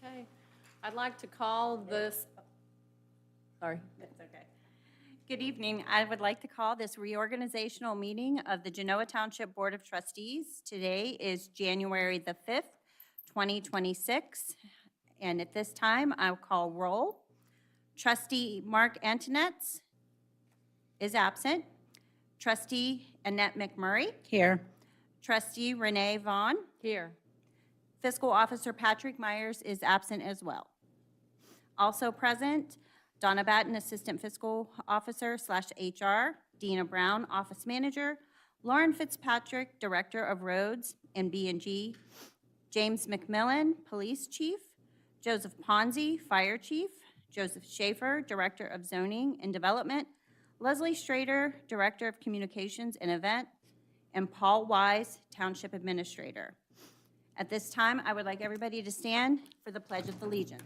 Okay, I'd like to call this, sorry. That's okay. Good evening. I would like to call this reorganizational meeting of the Genoa Township Board of Trustees. Today is January the 5th, 2026. And at this time, I'll call roll. Trustee Mark Antonetts is absent. Trustee Annette McMurray. Here. Trustee Renee Vaughn. Here. Fiscal Officer Patrick Myers is absent as well. Also present, Donna Batten, Assistant Fiscal Officer / HR, Dina Brown, Office Manager, Lauren Fitzpatrick, Director of Roads and B&G, James McMillan, Police Chief, Joseph Ponzi, Fire Chief, Joseph Schaefer, Director of Zoning and Development, Leslie Strader, Director of Communications and Event, and Paul Wise, Township Administrator. At this time, I would like everybody to stand for the Pledge of Allegiance.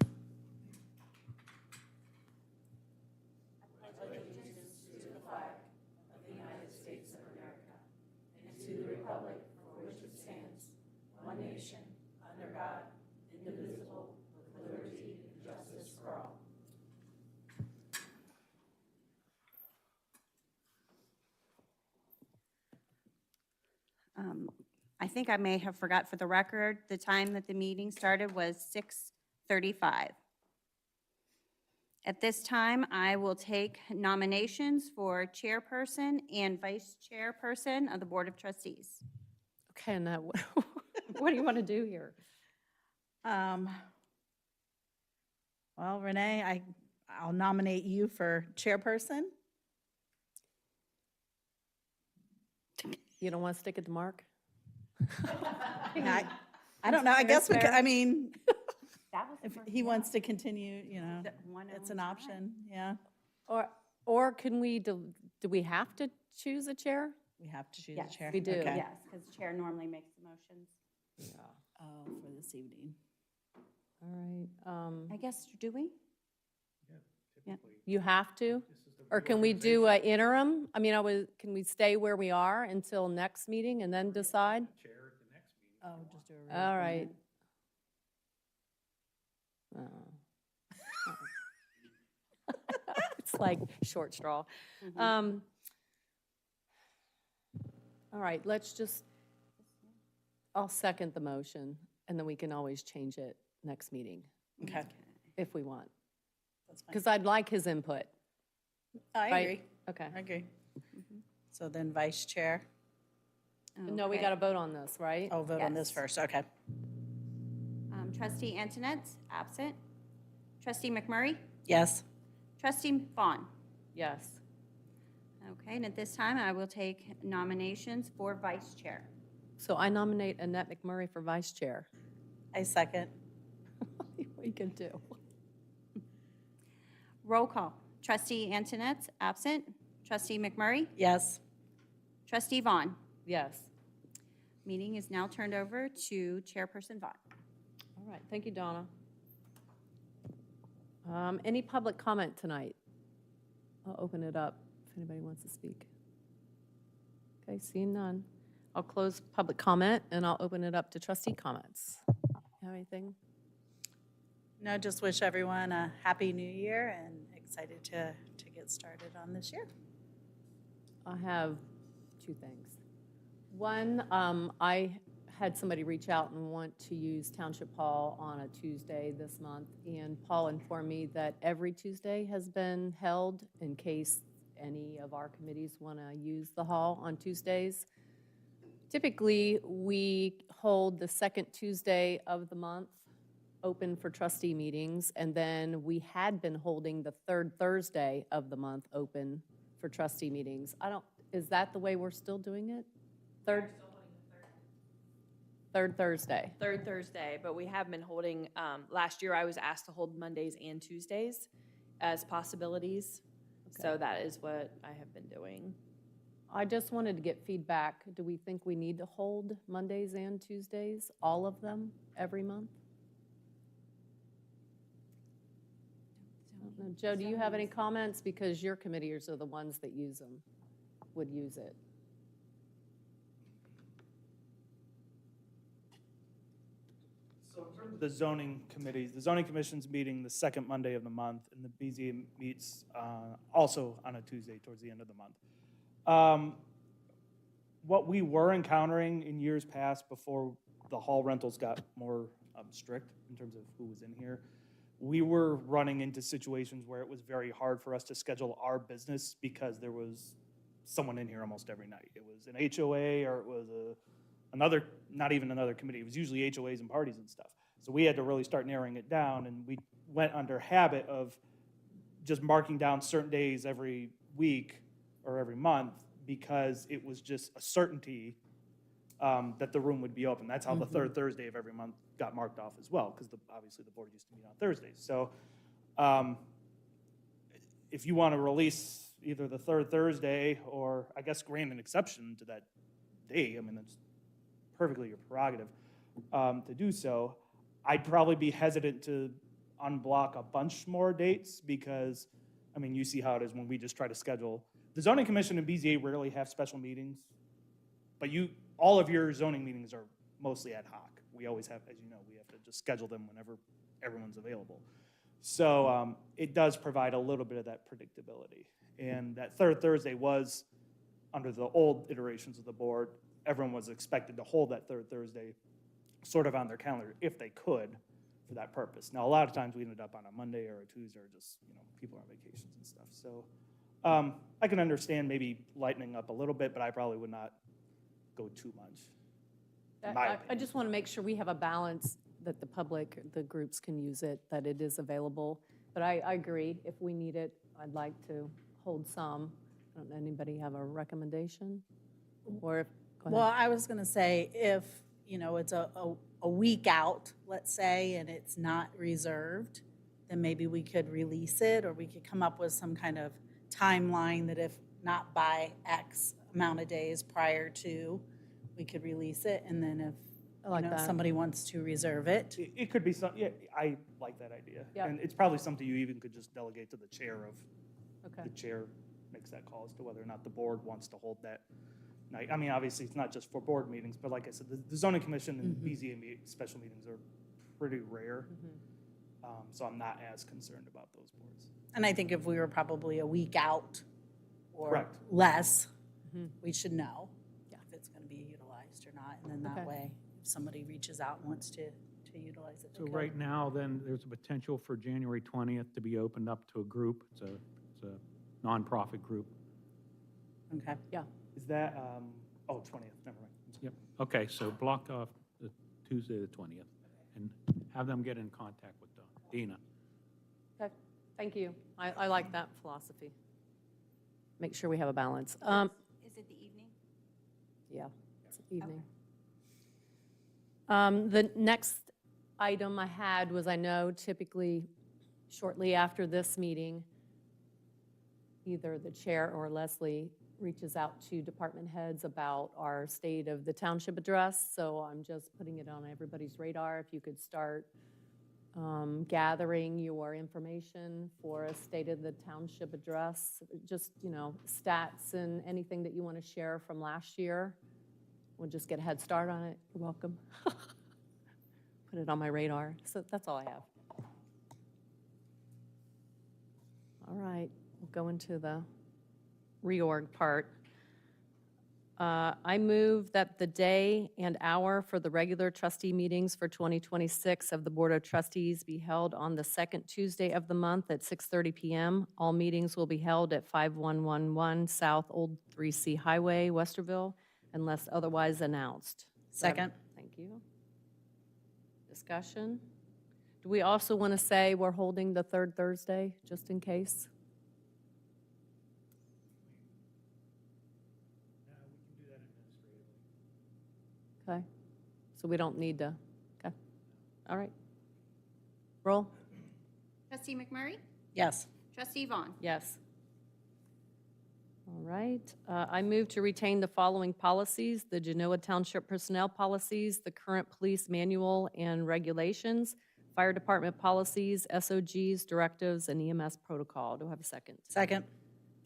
I think I may have forgot for the record, the time that the meeting started was 6:35. At this time, I will take nominations for chairperson and vice chairperson of the Board of Trustees. Okay, now, what do you want to do here? Well, Renee, I'll nominate you for chairperson. You don't want to stick it to Mark? I don't know, I guess, I mean, That was the if first he one. wants to continue, you know, One it's on an each option, yeah. Or can we, do we have to choose a chair? We have to choose Yes. a chair. We do. Okay. Yes, because the chair normally makes the motions. Yeah. Oh, for this evening. All right, I guess, do we? you have to? Or can we do an interim? I mean, can we stay where we are until next meeting and then decide? Oh, just do a All right. reappointment. Oh. It's like short straw. Mhm. All right, I'll second the motion, and then we can always change it next meeting Okay, if we want. that's fine. Because I'd like his input. I right? agree, Okay. I agree. So then vice chair, No, we Okay. got to vote on this, right? oh, vote on this Yes. first, okay. Trustee Antonetts, absent. Trustee McMurray. Yes, Trustee Vaughn. Yes. Okay, and at this time, I will take nominations for vice chair. So I nominate Annette McMurray for vice chair. I second. What you can do? Roll call. Trustee Antonetts, absent. Trustee McMurray. Yes, Trustee Vaughn. Yes. Meeting is now turned over to Chairperson Vaughn. All right, thank you, Donna. Any public comment tonight? I'll open it up if anybody wants to speak. Okay, seeing none. I'll close public comment, and I'll open it up to trustee comments. Have anything? no, just wish everyone a happy new year and excited to get started on this year. I have two things. One, I had somebody reach out and want to use Township Hall on a Tuesday this month, and Paul informed me that every Tuesday has been held in case any of our committees want to use the hall on Tuesdays. Typically, we hold the second Tuesday of the month open for trustee meetings, and then we had been holding the third Thursday of the month open for trustee meetings. Is that the way we're still doing it? Third Thursday. Third Thursday, but we have been holding, last year I was asked to hold Mondays and Tuesdays as possibilities. So that is what I have been doing. I just wanted to get feedback. Do we think we need to hold Mondays and Tuesdays, all of them, every month? I don't know. Joe, do you have any comments? Because your committees are the ones that use them, would use it. So in terms of the zoning committees, the zoning commission's meeting the second Monday of the month, and the BZA meets also on a Tuesday towards the end of the month. What we were encountering in years past before the hall rentals got more strict in terms of who was in here, we were running into situations where it was very hard for us to schedule our business because there was someone in here almost every night. It was an HOA or it was another, not even another committee. It was usually HOAs and parties and stuff. So we had to really start narrowing it down, and we went under habit of just marking down certain days every week or every month because it was just a certainty that the room would be open. That's how the third Thursday of every month got marked off as well, because obviously the board used to meet on Thursdays. So if you want to release either the third Thursday or, I guess, grant an exception to that day, I mean, that's perfectly your prerogative to do so. I'd probably be hesitant to unblock a bunch more dates because, I mean, you see how it is when we just try to schedule. The zoning commission and BZA rarely have special meetings, but all of your zoning meetings are mostly ad hoc. We always have, as you know, we have to just schedule them whenever everyone's available. So it does provide a little bit of that predictability. And that third Thursday was, under the old iterations of the board, everyone was expected to hold that third Thursday sort of on their calendar if they could for that purpose. Now, a lot of times we ended up on a Monday or a Tuesday or just, people on vacations and stuff. So I can understand maybe lightening up a little bit, but I probably would not go too much. in my I opinion. just want to make sure we have a balance that the public, the groups can use it, that it is available. But I agree, if we need it, I'd like to hold some. Don't anybody have a recommendation? Or if, go ahead. Well, I was going to say, if, it's a week out, let's say, and it's not reserved, then maybe we could release it, or we could come up with some kind of timeline that if not by X amount of days prior to, we could release it, and then if, I like that. somebody wants to reserve it. It could be some, yeah, I like that idea. Yeah. And it's probably something you even could just delegate to the chair of, Okay. the chair makes that call as to whether or not the board wants to hold that night. I mean, obviously, it's not just for board meetings, but like I said, the zoning commission and BZA special meetings are pretty rare. So I'm not as concerned about those boards. And I think if we were probably a week out or Correct. less, we should know Yeah. if it's going to be utilized or not. And then that Okay. way, if somebody reaches out and wants to utilize it. So they right could. now, then, there's a potential for January 20th to be opened up to a group. It's a nonprofit group. Okay. Is that, 20th, never mind. Yep. Okay, so block off the Tuesday, the 20th, and have them get in contact with Dina. Okay, thank you. I like that philosophy. Make sure we have a balance. Is it the evening? Yeah, it's evening. The next item I had was, I know typically shortly after this meeting, either the chair or Leslie reaches out to department heads about our state of the township address. So I'm just putting it on everybody's radar. If you could start gathering your information for a state of the township address, just, stats and anything that you want to share from last year. We'll just get a head start on it. You're welcome. Put it on my radar. So that's all I have. All right, we'll go into the reorg part. I move that the day and hour for the regular trustee meetings for 2026 of the Board of Trustees be held on the second Tuesday of the month at 6:30 p.m. All meetings will be held at 5111 South Old 3C Highway, Westerville, unless otherwise announced. Second. Thank you. Discussion? Do we also want to say we're holding the third Thursday, just in case? Okay, so we don't need to, okay, all right. Roll? Trustee McMurray? Yes. Trustee Vaughn? Yes. All right, I move to retain the following policies: the Genoa Township Personnel Policies, the current police manual and regulations, fire department policies, SOGs, directives, and EMS protocol. Do I have a second? Second.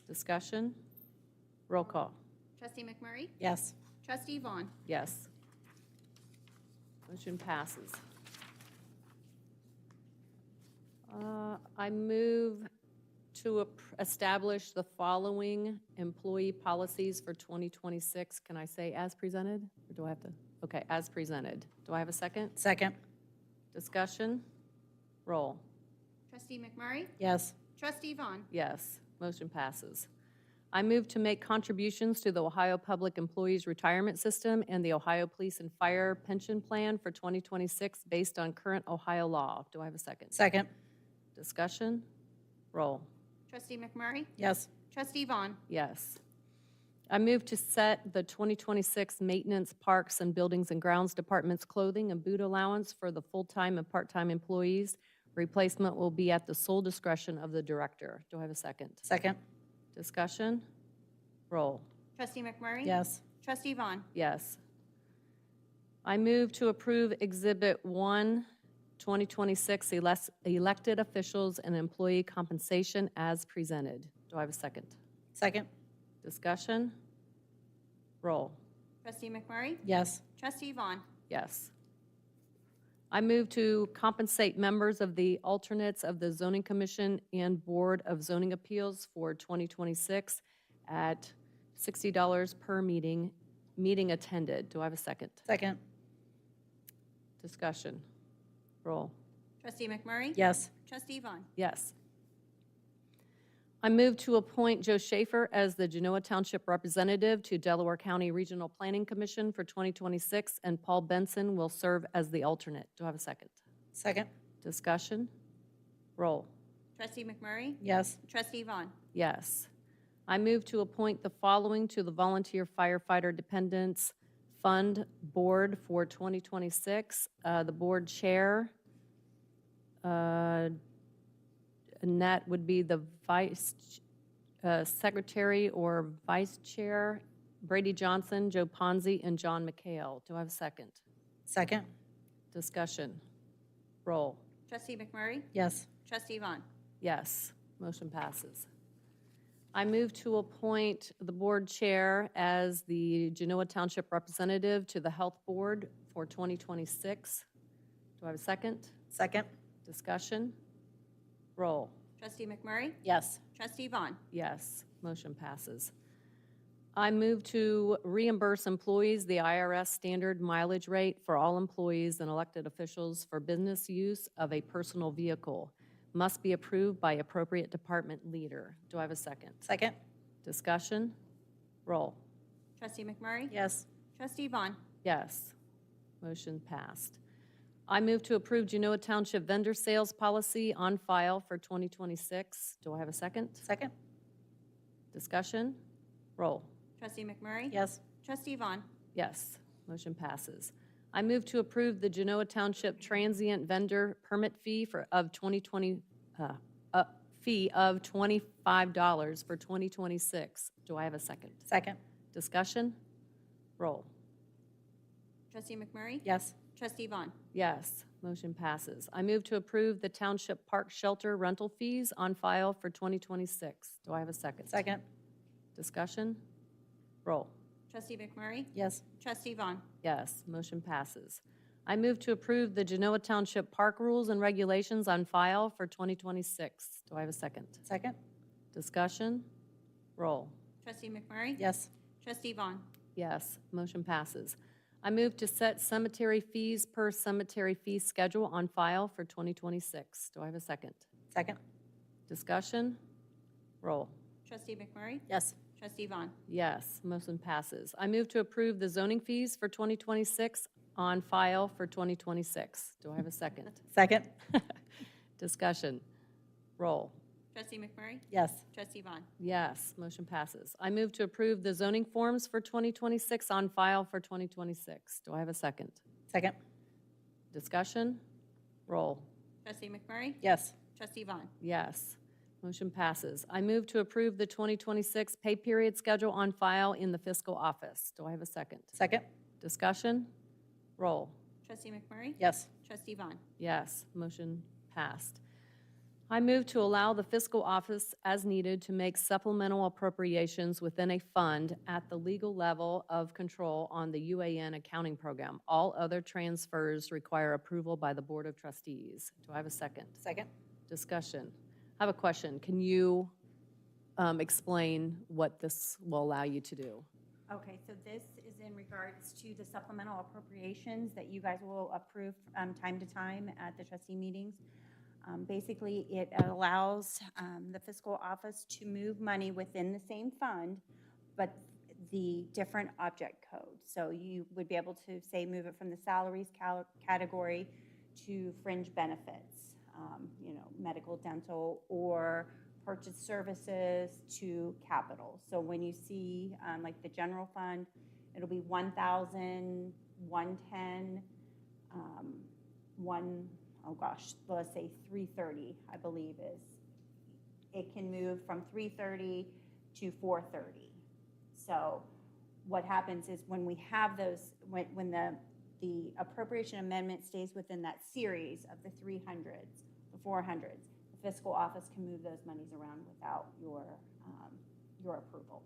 Discussion? Roll call? Trustee McMurray? Yes. Trustee Vaughn? Yes. Motion passes. I move to establish the following employee policies for 2026. Can I say as presented? Or do I have to? Okay, as presented. Do I have a second? Second. Discussion? Roll. Trustee McMurray? Yes. Trustee Vaughn? Yes, motion passes. I move to make contributions to the Ohio Public Employees Retirement System and the Ohio Police and Fire Pension Plan for 2026 based on current Ohio law. Do I have a second? Second. Discussion? Roll. Trustee McMurray? Yes. Trustee Vaughn? Yes. I move to set the 2026 Maintenance, Parks, and Buildings and Grounds Department's clothing and boot allowance for the full-time and part-time employees. Replacement will be at the sole discretion of the director. Do I have a second? Second. Discussion? Roll. Trustee McMurray? Yes. Trustee Vaughn? Yes. I move to approve Exhibit 1, 2026 elected officials and employee compensation as presented. Do I have a second? Second. Discussion? Roll. Trustee McMurray? Yes. Trustee Vaughn? Yes. I move to compensate members of the alternates of the Zoning Commission and Board of Zoning Appeals for 2026 at $60 per meeting attended. Do I have a second? Second. Discussion? Roll. Trustee McMurray? Yes. Trustee Vaughn? Yes. I move to appoint Joe Schaefer as the Genoa Township Representative to Delaware County Regional Planning Commission for 2026, and Paul Benson will serve as the alternate. Do I have a second? Second. Discussion? Roll. Trustee McMurray? Yes. Trustee Vaughn? Yes. I move to appoint the following to the Volunteer Firefighter Dependents Fund Board for 2026. The board chair, and that would be the vice secretary or vice chair, Brady Johnson, Joe Ponzi, and John McHale. Do I have a second? Second. Discussion. Roll. Trustee McMurray? Yes. Trustee Vaughn? Yes, motion passes. I move to appoint the board chair as the Genoa Township representative to the Health Board for 2026. Do I have a second? Second. Discussion? Roll. Trustee McMurray? Yes. Trustee Vaughn? Yes, motion passes. I move to reimburse employees the IRS standard mileage rate for all employees and elected officials for business use of a personal vehicle. Must be approved by appropriate department leader. Do I have a second? Second. Discussion? Roll. Trustee McMurray? Yes. Trustee Vaughn? Yes. Motion passed. I move to approve Genoa Township vendor sales policy on file for 2026. Do I have a second? Second. Discussion? Roll. Trustee McMurray? Yes. Trustee Vaughn? Yes. Motion passes. I move to approve the Genoa Township transient vendor permit fee of $25 for 2026. Do I have a second? Second. Discussion? Roll. Trustee McMurray? Yes. Trustee Vaughn? Yes, motion passes. I move to approve the Township Park Shelter rental fees on file for 2026. Do I have a second? Second. Discussion? Roll. Trustee McMurray? Yes. Trustee Vaughn? Yes, motion passes. I move to approve the Genoa Township Park rules and regulations on file for 2026. Do I have a second? Second. Discussion? Roll. Trustee McMurray? Yes. Trustee Vaughn? Yes, motion passes. I move to set cemetery fees per cemetery fee schedule on file for 2026. Do I have a second? Second. Discussion? Roll. Trustee McMurray? Yes. Trustee Vaughn? Yes, motion passes. I move to approve the zoning fees for 2026 on file for 2026. Do I have a second? Second. Discussion? Roll. Trustee McMurray? Yes. Trustee Vaughn? Yes, motion passes. I move to approve the zoning forms for 2026 on file for 2026. Do I have a second? Second. Discussion? Roll. Trustee McMurray? Yes. Trustee Vaughn? Yes, motion passes. I move to approve the 2026 pay period schedule on file in the fiscal office. Do I have a second? Second. Discussion? Roll. Trustee McMurray? Yes. Trustee Vaughn? Yes, motion passed. I move to allow the fiscal office as needed to make supplemental appropriations within a fund at the legal level of control on the UAN accounting program. All other transfers require approval by the Board of Trustees. Do I have a second? Second. Discussion. I have a question. Can you explain what this will allow you to do? Okay, so this is in regards to the supplemental appropriations that you guys will approve time to time at the trustee meetings. Basically, it allows the fiscal office to move money within the same fund, but the different object code. So you would be able to, say, move it from the salaries category to fringe benefits, medical, dental, or purchase services to capital. So when you see, like the general fund, it'll be 1,000, 110, let's say 330, I believe is. It can move from 330 to 430. So what happens is when we have those, when the appropriation amendment stays within that series of the 300s, the 400s, the fiscal office can move those monies around without your approval.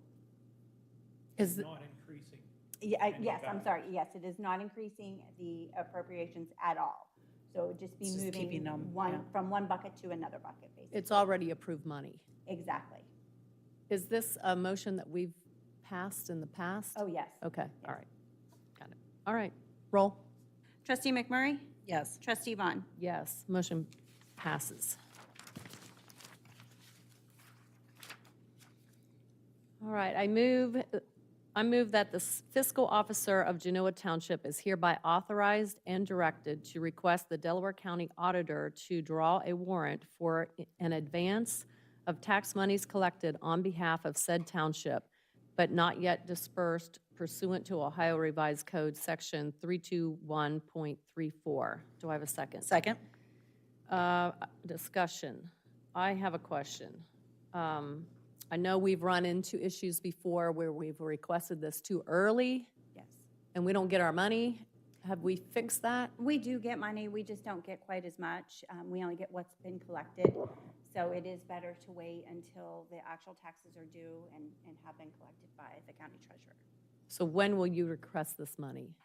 Is it- Not increasing. Yeah, yes, I'm sorry. Yes, it is not increasing the appropriations at all. So it would just be It's just keeping moving them, one yeah. from one bucket to another bucket, basically. It's already approved money. Exactly. Is this a motion that we've passed in the past? Oh, yes. Okay, all right. Got it. All right, roll. Trustee McMurray? Yes. Trustee Vaughn? Yes, motion passes. All right, I move that the fiscal officer of Genoa Township is hereby authorized and directed to request the Delaware County Auditor to draw a warrant for an advance of tax monies collected on behalf of said township, but not yet dispersed pursuant to Ohio Revised Code, Section 321.34. Do I have a second? Second? Discussion. I have a question. I know we've run into issues before where we've requested this too early Yes. and we don't get our money. Have we fixed that? We do get money, we just don't get quite as much. We only get what's been collected. So it is better to wait until the actual taxes are due and have been collected by the county treasurer. So when will you request this money?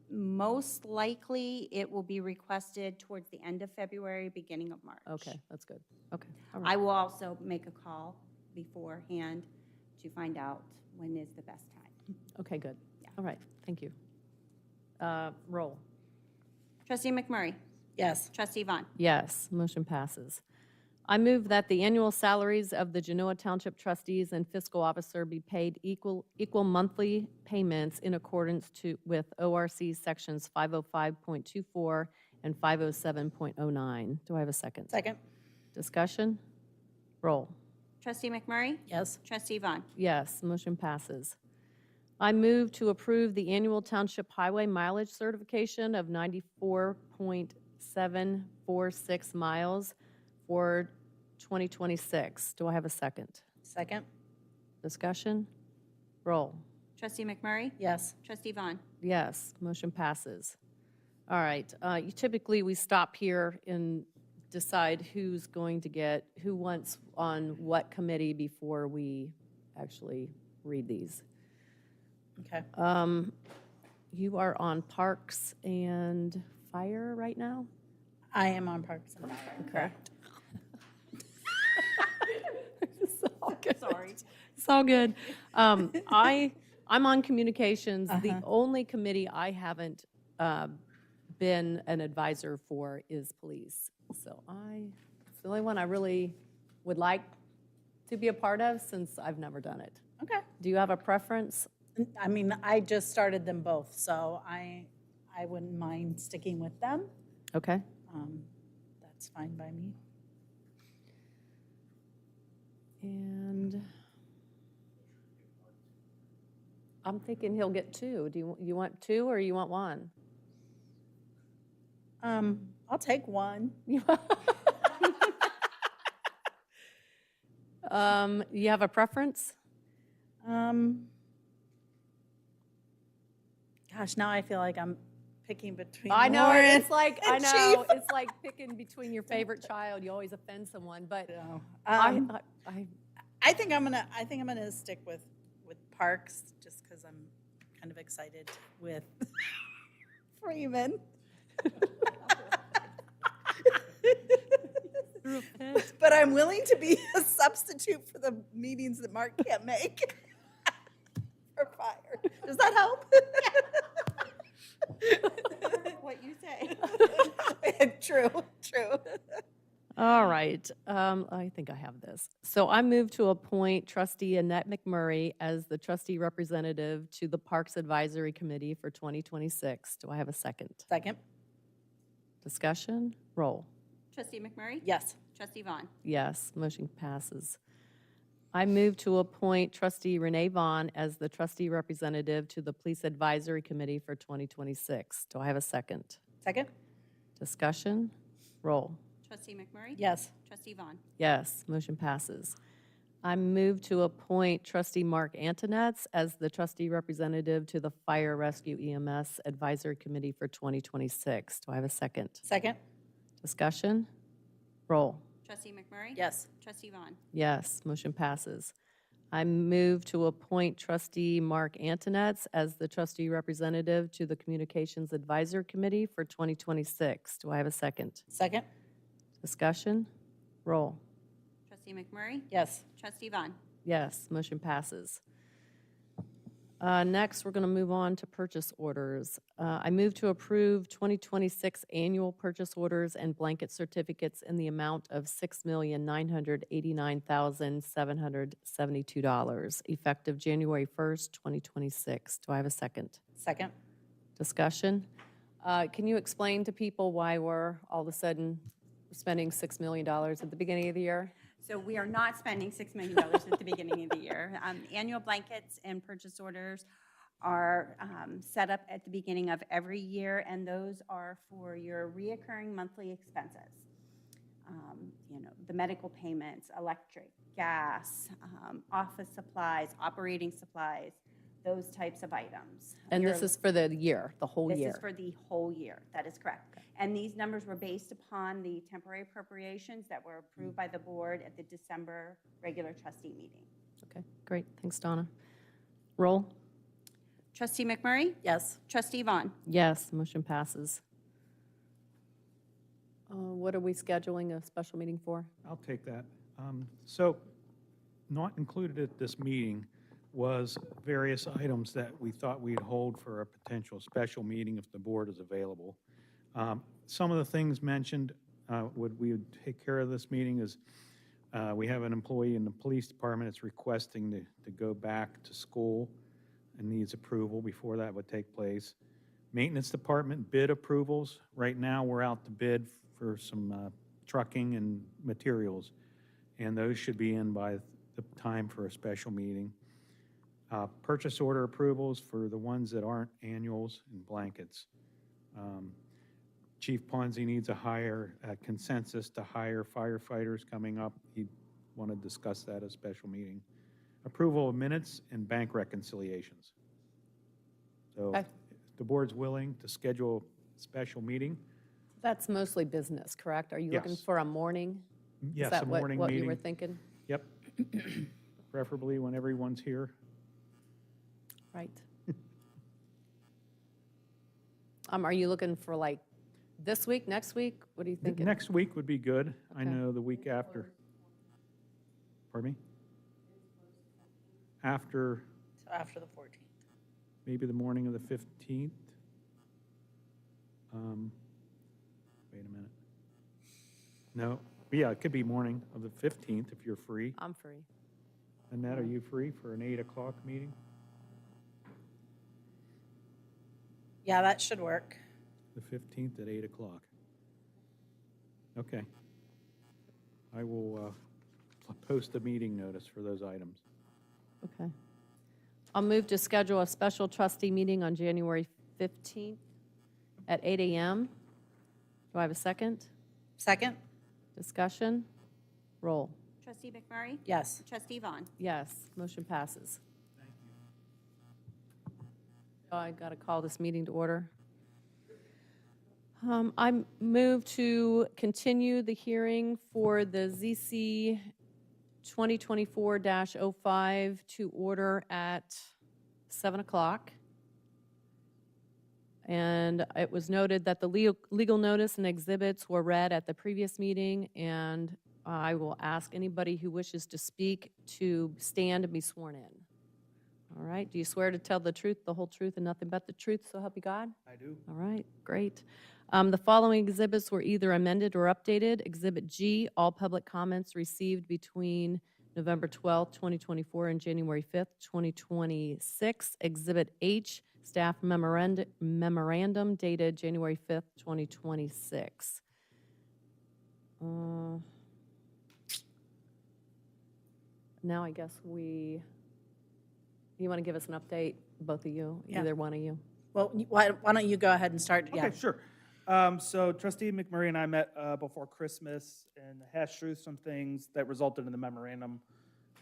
Most likely, it will be requested towards the end of February, beginning of March. Okay, that's good. Okay, all right. I will also make a call beforehand to find out when is the best time. Okay, good. Yeah. All right, thank you. Roll. Trustee McMurray? Yes. Trustee Vaughn? Yes, motion passes. I move that the annual salaries of the Genoa Township trustees and fiscal officer be paid equal monthly payments in accordance with ORC Sections 505.24 and 507.09. Do I have a second? Second? Discussion? Roll. Trustee McMurray? Yes. Trustee Vaughn? Yes, motion passes. I move to approve the annual township highway mileage certification of 94.746 miles for 2026. Do I have a second? Second? Discussion? Roll. Trustee McMurray? Yes. Trustee Vaughn? Yes, motion passes. All right, typically we stop here and decide who's going to get, who wants on what committee before we actually read these. Okay. You are on Parks and Fire right now? I am on Parks and Rec, correct? It's all good. Sorry. It's all good. I'm on communications. The only committee I haven't been an advisor for is police. So it's the only one I really would like to be a part of since I've never done it. Okay. Do you have a preference? I mean, I just started them both, so I wouldn't mind sticking with them. Okay. That's fine by me. And I'm thinking he'll get two. Do you want two or you want one? I'll take one. You have a preference? Gosh, now I feel like I'm picking between I know, Lauren it's like, I and know, Chief. it's like picking between your favorite child. You always offend someone, but No. I I think I'm gonna stick with Parks just because I'm kind of excited with Freeman. but I'm willing to be a substitute for the meetings that Mark can't make. For fire. Does that help? What you say. True, true. All right, I think I have this. So I move to appoint trustee Annette McMurray as the trustee representative to the Parks Advisory Committee for 2026. Do I have a second? Second? Discussion? Roll. Trustee McMurray? Yes. Trustee Vaughn? Yes, motion passes. I move to appoint trustee Renee Vaughn as the trustee representative to the Police Advisory Committee for 2026. Do I have a second? Second? Discussion? Roll. Trustee McMurray? Yes. Trustee Vaughn? Yes, motion passes. I move to appoint trustee Mark Antonetts as the trustee representative to the Fire Rescue EMS Advisory Committee for 2026. Do I have a second? Second? Discussion? Roll. Trustee McMurray? Yes. Trustee Vaughn? Yes, motion passes. I move to appoint trustee Mark Antonetts as the trustee representative to the Communications Advisory Committee for 2026. Do I have a second? Second? Discussion? Roll. Trustee McMurray? Yes. Trustee Vaughn? Yes, motion passes. Next, we're going to move on to purchase orders. I move to approve 2026 annual purchase orders and blanket certificates in the amount of $6,989,772, effective January 1st, 2026. Do I have a second? Second? Discussion? Can you explain to people why we're all of a sudden spending $6 million at the beginning of the year? So we are not spending $6 million at the beginning of the year. Annual blankets and purchase orders are set up at the beginning of every year, and those are for your reoccurring monthly expenses. The medical payments, electric, gas, office supplies, operating supplies, those types of items. And this is for the year, the whole year? This is for the whole year. That is correct. And these numbers were based upon the temporary appropriations that were approved by the board at the December regular trustee meeting. Okay, great. Thanks, Donna. Roll. Trustee McMurray? Yes. Trustee Vaughn? Yes, motion passes. What are we scheduling a special meeting for? I'll take that. So not included at this meeting was various items that we thought we'd hold for a potential special meeting if the board is available. Some of the things mentioned, we would take care of this meeting is we have an employee in the police department that's requesting to go back to school and needs approval before that would take place. Maintenance department bid approvals. Right now, we're out to bid for some trucking and materials, and those should be in by the time for a special meeting. Purchase order approvals for the ones that aren't annuals and blankets. Chief Ponzi needs a higher consensus to hire firefighters coming up. He'd want to discuss that at a special meeting. Approval of minutes and bank reconciliations. So Okay. if the board's willing to schedule a special meeting. That's mostly business, correct? Are you looking Yes. for a morning? Yes, Is that a morning what you meeting. were thinking? Yep. Preferably when everyone's here. Right. Are you looking for like this week, next week? What are you thinking? Next week would be good. I Okay. know the week after. Pardon me? After, So after the 14th. maybe the morning of the 15th. Wait a minute. No, yeah, it could be morning of the 15th if you're free. I'm free. Annette, are you free for an 8 o'clock meeting? Yeah, that should work. The 15th at 8 o'clock. Okay. I will post a meeting notice for those items. Okay. I'll move to schedule a special trustee meeting on January 15th at 8 a.m. Do I have a second? Second? Discussion? Roll. Trustee McMurray? Yes. Trustee Vaughn? Yes, motion passes. I got to call this meeting to order. I move to continue the hearing for the ZC 2024-05 to order at 7 o'clock. And it was noted that the legal notice and exhibits were read at the previous meeting, and I will ask anybody who wishes to speak to stand and be sworn in. All right, do you swear to tell the truth, the whole truth, and nothing but the truth, so help you God? I do. All right, great. The following exhibits were either amended or updated. Exhibit G, all public comments received between November 12th, 2024 and January 5th, 2026. Exhibit H, staff memorandum dated January 5th, 2026. Now I guess you want to give us an update, both of you, Yeah. either one of you? Well, why don't you go ahead and start? Yeah. Okay, sure. So trustee McMurray and I met before Christmas and hashed through some things that resulted in the memorandum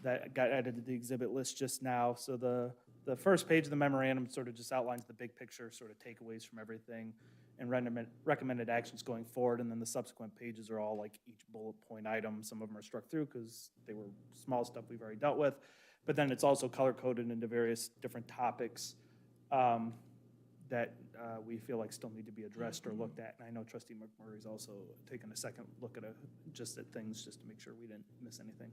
that got added to the exhibit list just now. So the first page of the memorandum sort of just outlines the big picture, sort of takeaways from everything, and recommended actions going forward. And then the subsequent pages are all like each bullet point item. Some of them are struck through because they were small stuff we've already dealt with. But then it's also color-coded into various different topics that we feel like still need to be addressed or looked at. And I know trustee McMurray's also taken a second look at just at things just to make sure we didn't miss anything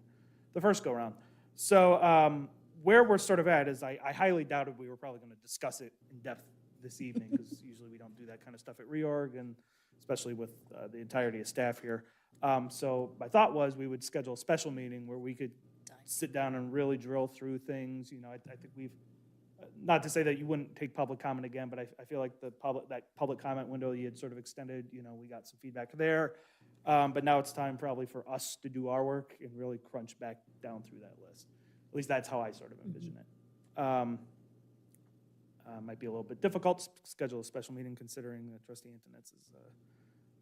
the first go-around. So where we're sort of at is I highly doubted we were probably going to discuss it in depth this evening, because usually we don't do that kind of stuff at reorg, and especially with the entirety of staff here. So my thought was we would schedule a special meeting where we could sit down and really drill through things. You know, I think we've, not to say that you wouldn't take public comment again, but I feel like that public comment window you had sort of extended, you know, we got some feedback there. But now it's time probably for us to do our work and really crunch back down through that list. At least that's how I sort of envision it. Might be a little bit difficult to schedule a special meeting considering that trustee Antonetz is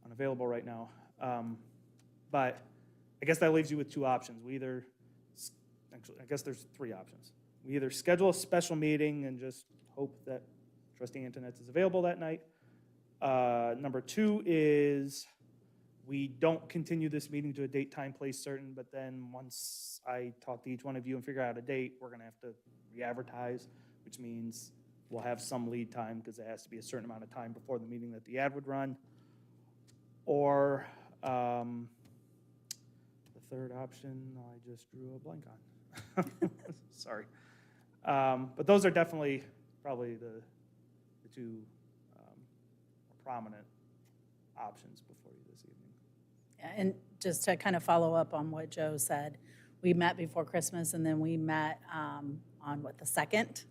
unavailable right now. But I guess that leaves you with two options. Actually, I guess there's three options. We either schedule a special meeting and just hope that trustee Antonetz is available that night. Number two is we don't continue this meeting to a date, time, place certain, but then once I talk to each one of you and figure out a date, we're gonna have to re-advertise, which means we'll have some lead time because it has to be a certain amount of time before the meeting that the ad would run. Or the third option, I just drew a blank on. Sorry. But those are definitely probably the two more prominent options before you this evening. And just to kind of follow up on what Joe said, we met before Christmas, and then we met on the 2nd,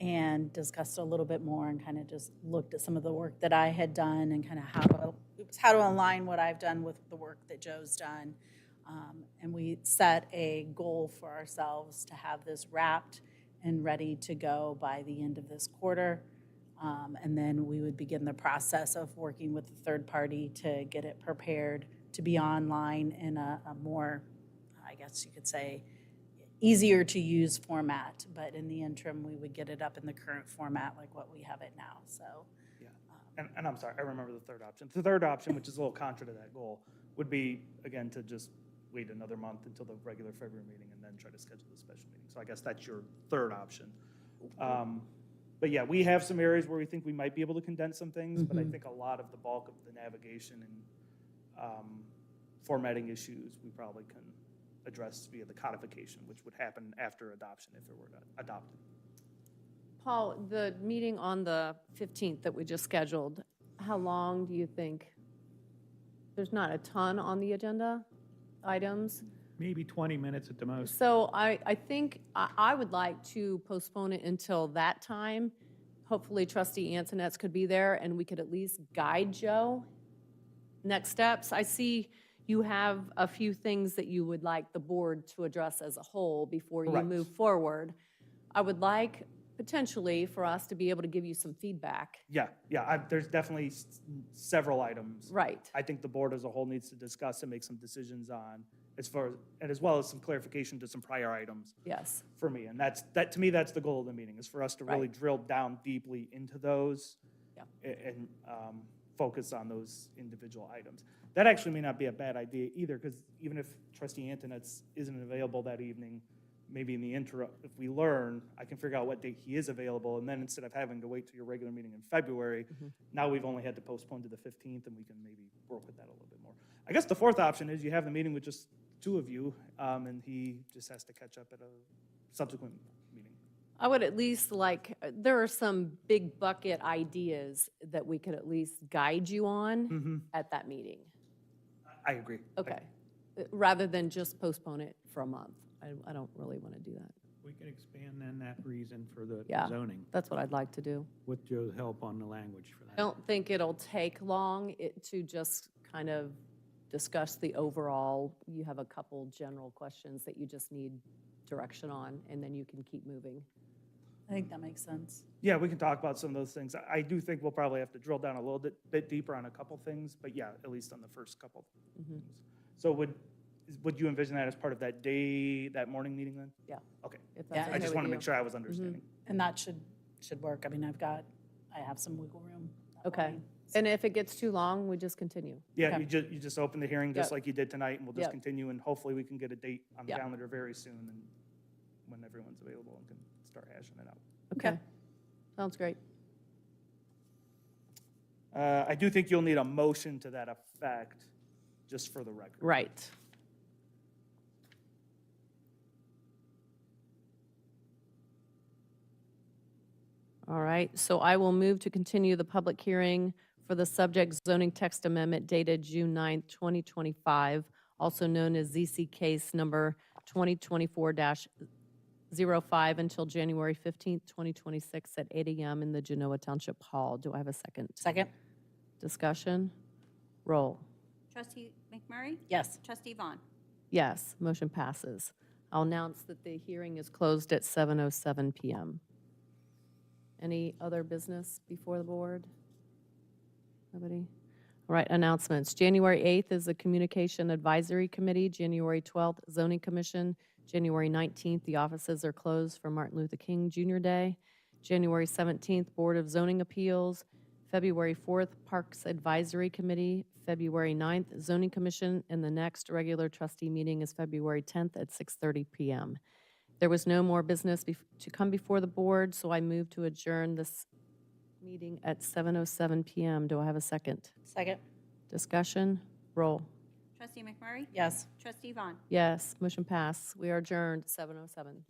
and discussed a little bit more and kind of just looked at some of the work that I had done and kind of how to align what I've done with the work that Joe's done. And we set a goal for ourselves to have this wrapped and ready to go by the end of this quarter. And then we would begin the process of working with the third party to get it prepared to be online in a more, I guess you could say, easier to use format. But in the interim, we would get it up in the current format like what we have it now. So, yeah. And I'm sorry, I remember the third option. The third option, which is a little contra to that goal, would be, again, to just wait another month until the regular February meeting and then try to schedule the special meeting. So I guess that's your third option. But yeah, we have some areas where we think we might be able to condense some things, but I think a lot of the bulk of the navigation and formatting issues we probably can address via the codification, which would happen after adoption if it were adopted. Paul, the meeting on the 15th that we just scheduled, how long do you think? There's not a ton on the agenda items. Maybe 20 minutes at the most. So I think I would like to postpone it until that time. Hopefully trustee Antonetz could be there and we could at least guide Joe. Next steps, I see you have a few things that you would like the board to address as a whole before you Correct. move forward. I would like potentially for us to be able to give you some feedback. Yeah, there's definitely several items. Right. I think the board as a whole needs to discuss and make some decisions on, as well as some clarification to some prior items Yes. for me. And that to me, that's the goal of the meeting, is for us to really Right. drill down deeply into those Yeah. and focus on those individual items. That actually may not be a bad idea either, because even if trustee Antonetz isn't available that evening, maybe in the interim, if we learn, I can figure out what date he is available, and then instead of having to wait till your regular meeting in February, now we've only had to postpone to the 15th, and we can maybe work with that a little bit more. I guess the fourth option is you have the meeting with just two of you, and he just has to catch up at a subsequent meeting. I would at least like, there are some big bucket ideas that we could at least guide you on at that meeting. I agree. Okay. Rather than just postpone it for a month. I don't really want to do that. We can expand then that reason for the Yeah. zoning That's what I'd like to do. with Joe's help on the language for I that. don't think it'll take long to just kind of discuss the overall. You have a couple general questions that you just need direction on, and then you can keep moving. I think that makes sense. Yeah, we can talk about some of those things. I do think we'll probably have to drill down a little bit deeper on a couple things, but yeah, at least on the first couple things. So would you envision that as part of that day, that morning meeting then? Yeah. Okay. If Yeah, that's I okay just with want to you. make sure I was understanding. And that should work. I mean, I have some wiggle room. that Okay. morning. And if it gets too long, we just continue. Yeah, Okay. you just open the hearing just Yep. like you did tonight, and we'll just Yep. continue, and hopefully we can get a date on the Yep. calendar very soon, and when everyone's available and can start hashing it out. Okay. Sounds great. I do think you'll need a motion to that effect, just for the record. Right. All right, so I will move to continue the public hearing for the subject zoning text amendment dated June 9th, 2025, also known as ZC case number 2024-05 until January 15th, 2026 at 8 a.m. in the Genoa Township Hall. Do I have a second? Second? Discussion? Roll. Trustee McMurray? Yes. Trustee Vaughn? Yes, motion passes. I'll announce that the hearing is closed at 7:07 PM. Any other business before the board? Nobody? All right, announcements. January 8th is the Communication Advisory Committee, January 12th, Zoning Commission, January 19th, the offices are closed for Martin Luther King Jr. Day, January 17th, Board of Zoning Appeals, February 4th, Parks Advisory Committee, February 9th, Zoning Commission, and the next regular trustee meeting is February 10th at 6:30 PM. There was no more business to come before the board, so I move to adjourn this meeting at 7:07 PM. Do I have a second? Second? Discussion? Roll. Trustee McMurray? Yes. Trustee Vaughn? Yes, motion pass. We are adjourned at 7:07.